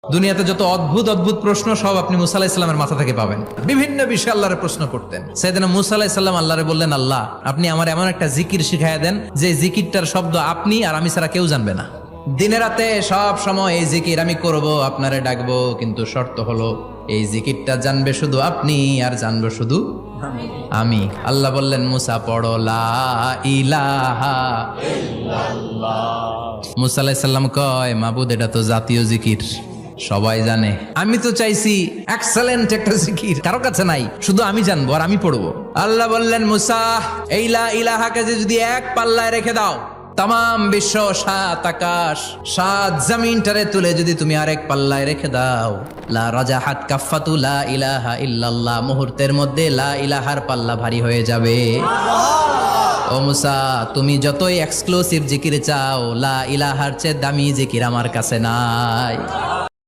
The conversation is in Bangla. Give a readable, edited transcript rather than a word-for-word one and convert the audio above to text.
দুনিয়াতে যত অদ্ভুত অদ্ভুত প্রশ্ন সব আপনি মুসা আলাইহিস সালামের মাথা থেকে পাবেন। বিভিন্ন বিষয়ে আল্লাহরে প্রশ্ন করতেন। সাইয়েদনা মুসা আলাইহিস সালাম আল্লাহরে বললেন, আল্লাহ আপনি আমার এমন একটা জিকির শিখাইয়া দেন যে জিকিরটার শব্দ আপনি আর আমি ছাড়া কেউ জানবে না। দিনে রাতে সব সময় এই জিকির আমি করব, আপনারে ডাকবো, কিন্তু শর্ত হলো এই জিকিরটা জানবে শুধু আপনি আর জানবো শুধু আমি। আল্লাহ বললেন, মুসা পড়ো লা ইলাহা ইল্লাল্লাহ। মুসা আলাইহিস সালাম কয়, মাবুদ এটা তো জাতীয় জিকির, সবাই জানে। আমি তো চাইছি এক্সেলেন্ট একটা জিকির, কারো কাছে নাই, শুধু আমি জানবো আর আমি পড়বো। আল্লাহ বললেন, মুসা এই লা ইলাহাকে যদি এক পাল্লায় রেখে দাও, তাম বিশ্ব, 7 আকাশ 7 জমিনটারে তুলে যদি তুমি আরেক পাল্লায় রেখে দাও, লা রাজাহাত কাফাতু লা ইলাহা ইল্লাল্লাহ, মুহূর্তের মধ্যে লা ইলাহার পাল্লা ভারী হয়ে যাবে। ও মুসা, তুমি যতই এক্সক্লুসিভ জিকির চাও, লা ইলাহার চেয়ে দামি জিকির আমার কাছে নাই।